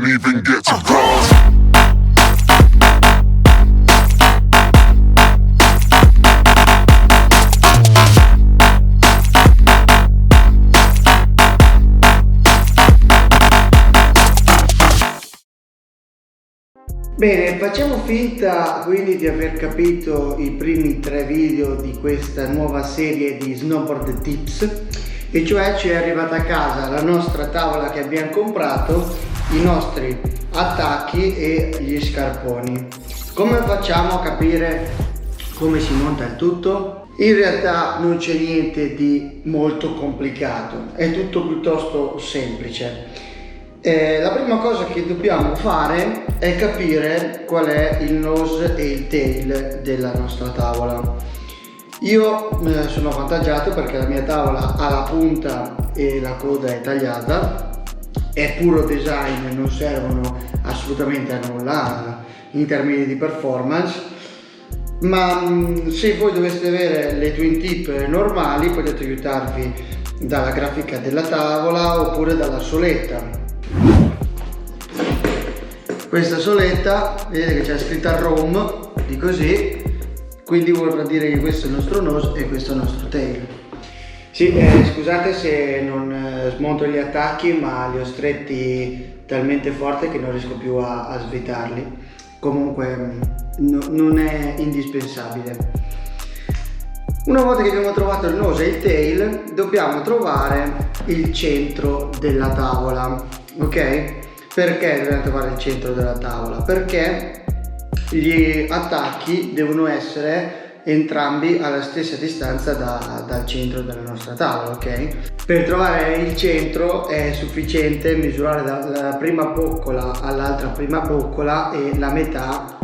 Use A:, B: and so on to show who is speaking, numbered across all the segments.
A: Even get to cross.
B: Bene, facciamo finta quindi di aver capito i primi 3 video di questa nuova serie di snowboard tips, e cioè ci è arrivata a casa la nostra tavola che abbiamo comprato, i nostri attacchi e gli scarponi. Come facciamo a capire come si monta il tutto? In realtà non c'è niente di molto complicato, è tutto piuttosto semplice. La prima cosa che dobbiamo fare è capire qual è il nose e il tail della nostra tavola. Io sono avvantaggiato perché la mia tavola ha la punta e la coda è tagliata, è puro design, non servono assolutamente a nulla in termini di performance, ma se voi doveste avere le twin tip normali potete aiutarvi dalla grafica della tavola oppure dalla soletta. Questa soletta, vedete che c'è scritta Rome di così, quindi vorrà dire che questo è il nostro nose e questo è il nostro tail. Sì, scusate se non smonto gli attacchi, ma li ho stretti talmente forte che non riesco più a svitarli. Comunque non è indispensabile. Una volta che abbiamo trovato il nose e il tail, dobbiamo trovare il centro della tavola, ok? Perché dobbiamo trovare il centro della tavola? Perché gli attacchi devono essere entrambi alla stessa distanza dal centro della nostra tavola, ok? Per trovare il centro è sufficiente misurare dalla prima boccola all'altra prima boccola e la metà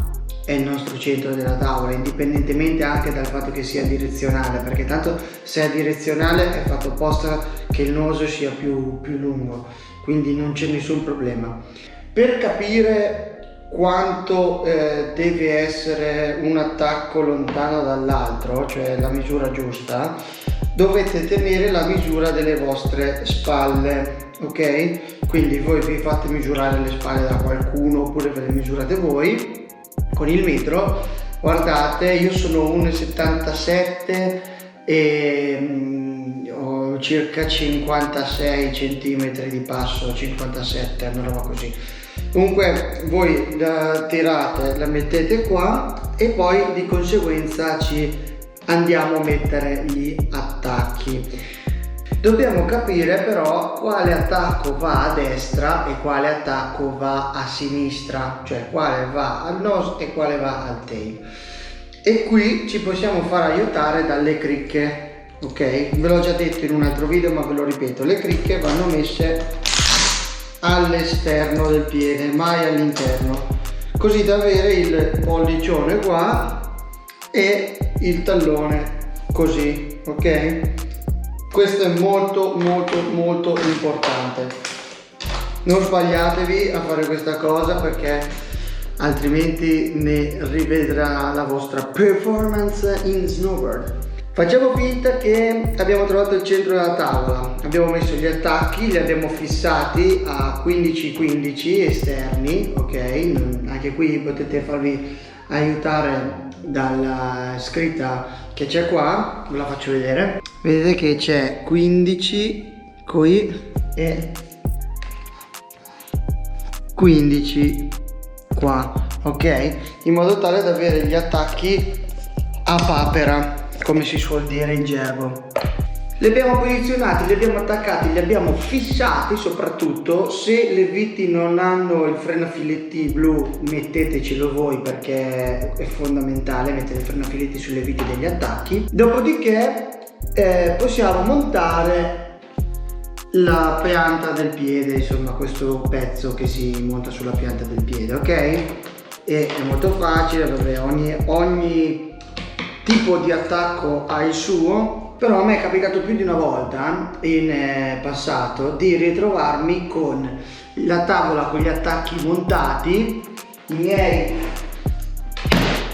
B: è il nostro centro della tavola, indipendentemente anche dal fatto che sia direzionale, perché tanto se è direzionale è fatto apposta che il naso sia più lungo, quindi non c'è nessun problema. Per capire quanto deve essere un attacco lontano dall'altro, cioè la misura giusta, dovete tenere la misura delle vostre spalle, ok? Quindi voi vi fate misurare le spalle da qualcuno oppure ve le misurate voi con il metro. Guardate, io sono 1,77 e ho circa 56 cm di passo, 57, una roba così. Comunque voi la tirate, la mettete qua e poi di conseguenza ci andiamo a mettere gli attacchi. Dobbiamo capire però quale attacco va a destra e quale attacco va a sinistra, cioè quale va al nose e quale va al tail. E qui ci possiamo far aiutare dalle cricche, ok? Ve l'ho già detto in un altro video, ma ve lo ripeto, le cricche vanno messe all'esterno del piede, mai all'interno, così da avere il pollicione qua e il tallone così, ok? Questo è molto importante. Non sbagliatevi a fare questa cosa perché altrimenti ne rivedrà la vostra performance in snowboard. Facciamo finta che abbiamo trovato il centro della tavola, abbiamo messo gli attacchi, li abbiamo fissati a 15-15 esterni, ok? Anche qui potete farvi aiutare dalla scritta che c'è qua, ve la faccio vedere. Vedete che c'è 15 qui e 15 qua, ok? In modo tale da avere gli attacchi a papera, come si suol dire in gergo. Li abbiamo posizionati, li abbiamo attaccati, li abbiamo fissati. Soprattutto se le viti non hanno il frenafiletti blu, mettetecelo voi perché è fondamentale mettere il frenafiletti sulle viti degli attacchi. Dopodiché possiamo montare la pianta del piede, insomma questo pezzo che si monta sulla pianta del piede, ok? E è molto facile, vabbè, ogni tipo di attacco ha il suo. Però a me è capitato più di una volta in passato di ritrovarmi con la tavola con gli attacchi montati, i miei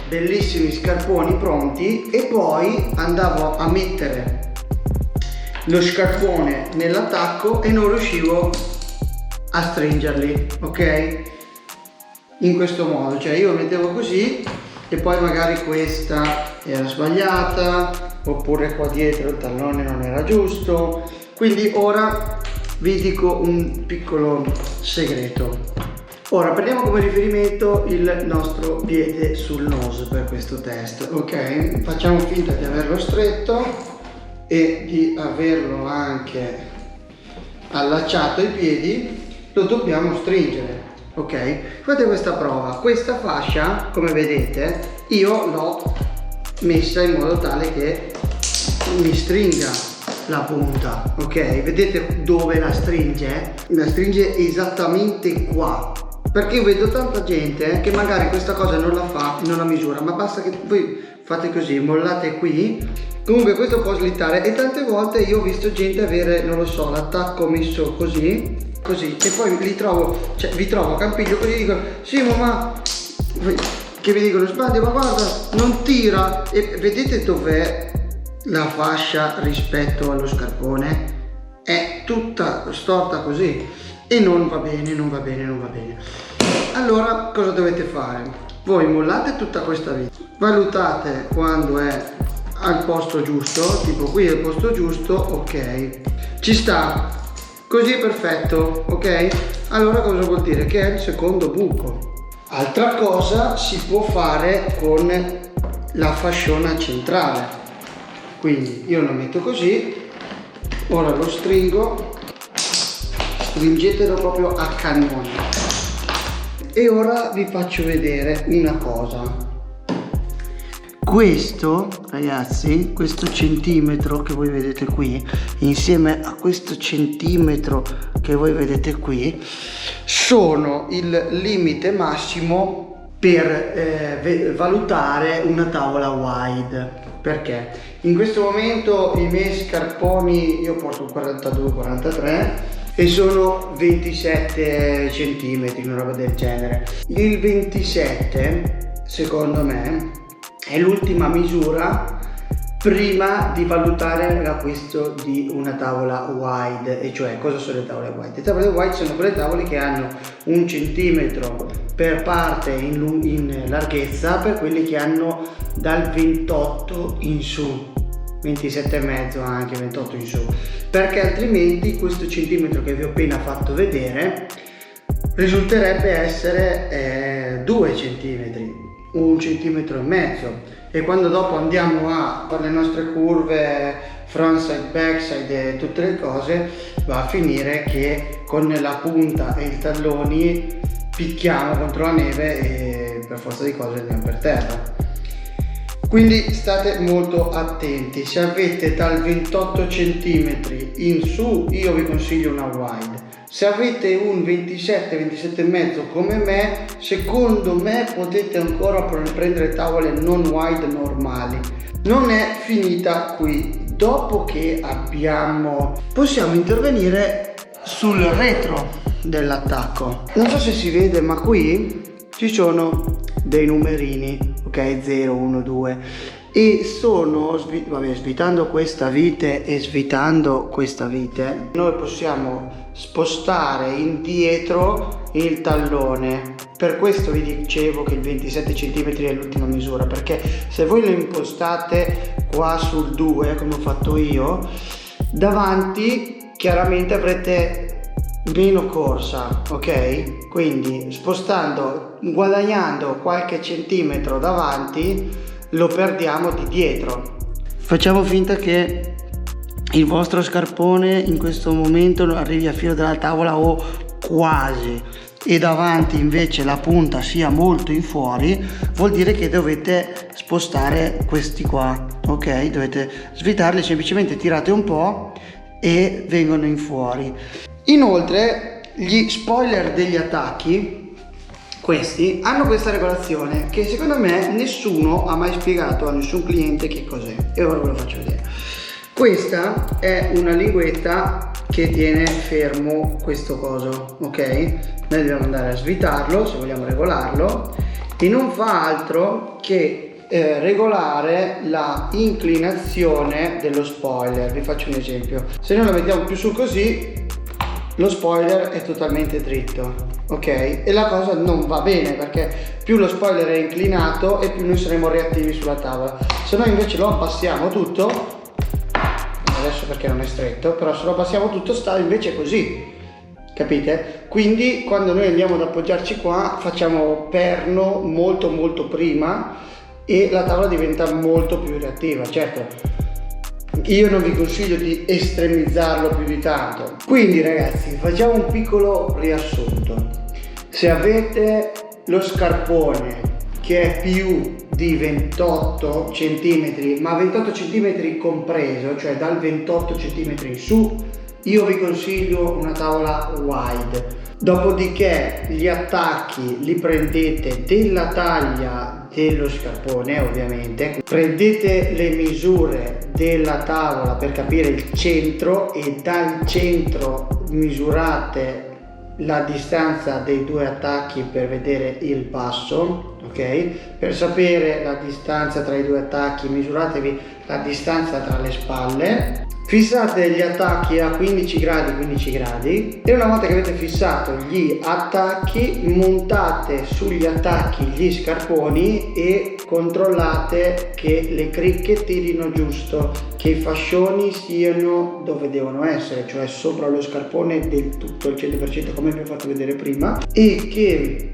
B: bellissimi scarponi pronti, e poi andavo a mettere lo scarpone nell'attacco e non riuscivo a stringerli, ok? In questo modo, cioè io mettevo così e poi magari questa era sbagliata, oppure qua dietro il tallone non era giusto. Quindi ora vi dico un piccolo segreto. Ora prendiamo come riferimento il nostro piede sul nose per questo test, ok? Facciamo finta di averlo stretto e di averlo anche allacciato ai piedi, lo dobbiamo stringere, ok? Fate questa prova. Questa fascia, come vedete, io l'ho messa in modo tale che mi stringa la punta, ok? Vedete dove la stringe? La stringe esattamente qua, perché io vedo tanta gente che magari questa cosa non la fa e non la misura, ma basta che voi fate così, mollate qui, comunque questo può slittare. E tante volte io ho visto gente avere, non lo so, l'attacco messo così e poi li trovo, cioè vi trovo a Campiglio così, dico sì ma che vi dicono sbagli, ma guarda non tira, e vedete dov'è la fascia rispetto allo scarpone? È tutta storta così e non va bene, non va bene, non va bene. Allora cosa dovete fare? Voi mollate tutta questa vita, valutate quando è al posto giusto, tipo qui è il posto giusto, ok, ci sta, così è perfetto, ok? Allora cosa vuol dire? Che è il secondo buco. Altra cosa si può fare con la fasciona centrale. Quindi io lo metto così, ora lo stringo, stringetelo proprio a cannone. E ora vi faccio vedere una cosa. Questo, ragazzi, questo centimetro che voi vedete qui, insieme a questo centimetro che voi vedete qui, sono il limite massimo per valutare una tavola wide. Perché in questo momento i miei scarponi, io porto 42-43 e sono 27 centimetri, una roba del genere. Il 27 secondo me è l'ultima misura prima di valutare l'acquisto di una tavola wide. E cioè, cosa sono le tavole wide? Le tavole wide sono quelle tavole che hanno 1 centimetro per parte in larghezza per quelli che hanno dal 28 in su, 27,5 anche, 28 in su, perché altrimenti questo centimetro che vi ho appena fatto vedere risulterebbe essere 2 centimetri, 1,5 centimetri, e quando dopo andiamo a fare le nostre curve frontside, backside e tutte le cose, va a finire che con la punta e i talloni picchiamo contro la neve e per forza di cose andiamo per terra. Quindi state molto attenti. Se avete dal 28 cm in su, io vi consiglio una wide. Se avete un 27-27,5 come me, secondo me potete ancora prendere tavole non wide normali. Non è finita qui. Dopo che possiamo intervenire sul retro dell'attacco. Non so se si vede, ma qui ci sono dei numerini, ok, 0, 1, 2, e sono svitando questa vite e svitando questa vite noi possiamo spostare indietro il tallone. Per questo vi dicevo che il 27 cm è l'ultima misura, perché se voi lo impostate qua sul 2 come ho fatto io, davanti chiaramente avrete meno corsa, ok? Quindi guadagnando qualche centimetro davanti, lo perdiamo di dietro. Facciamo finta che il vostro scarpone in questo momento non arrivi a filo della tavola o quasi, e davanti invece la punta sia molto in fuori, vuol dire che dovete spostare questi qua, ok? Dovete svitarli, semplicemente tirate un po' e vengono in fuori. Inoltre gli spoiler degli attacchi, questi, hanno questa regolazione che secondo me nessuno ha mai spiegato a nessun cliente che cos'è, e ora ve lo faccio vedere. Questa è una linguetta che tiene fermo questo coso, ok? Noi dobbiamo andare a svitarlo se vogliamo regolarlo, e non fa altro che regolare la inclinazione dello spoiler. Vi faccio un esempio: se noi lo mettiamo più su così, lo spoiler è totalmente dritto, ok? E la cosa non va bene, perché più lo spoiler è inclinato e più noi saremo reattivi sulla tavola. Se noi invece lo abbassiamo tutto, adesso perché non è stretto, però se lo abbassiamo tutto sta invece così, capite? Quindi quando noi andiamo ad appoggiarci qua facciamo perno molto prima e la tavola diventa molto più reattiva. Certo, io non vi consiglio di estremizzarlo più di tanto. Quindi ragazzi, facciamo un piccolo riassunto. Se avete lo scarpone che è più di 28 cm, ma 28 cm compreso, cioè dal 28 cm in su, io vi consiglio una tavola wide. Dopodiché gli attacchi li prendete della taglia dello scarpone, ovviamente. Prendete le misure della tavola per capire il centro e dal centro misurate la distanza dei due attacchi per vedere il basso, ok? Per sapere la distanza tra i due attacchi misuratevi la distanza tra le spalle. Fissate gli attacchi a 15 gradi e una volta che avete fissato gli attacchi, montate sugli attacchi gli scarponi e controllate che le cricche tirino giusto, che i fascioni stiano dove devono essere, cioè sopra lo scarpone del tutto, il 100%, come vi ho fatto vedere prima, e che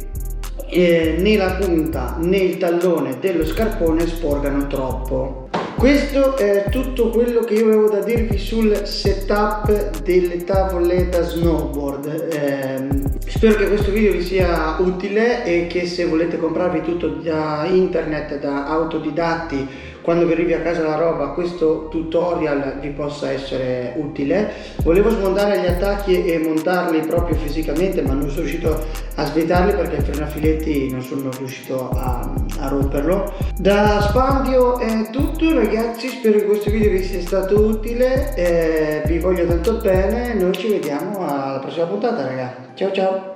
B: né la punta né il tallone dello scarpone sporgano troppo. Questo è tutto quello che io avevo da dirvi sul setup delle tavole da snowboard. Spero che questo video vi sia utile e che se volete comprarvi tutto da internet, da autodidatti, quando vi arrivi a casa la roba, questo tutorial vi possa essere utile. Volevo smontare gli attacchi e montarli proprio fisicamente, ma non sono riuscito a svitarli perché il freno a filetti non sono riuscito a romperlo. Da Spandio è tutto ragazzi, spero che questo video vi sia stato utile, vi voglio tanto bene, noi ci vediamo alla prossima puntata raga, ciao ciao!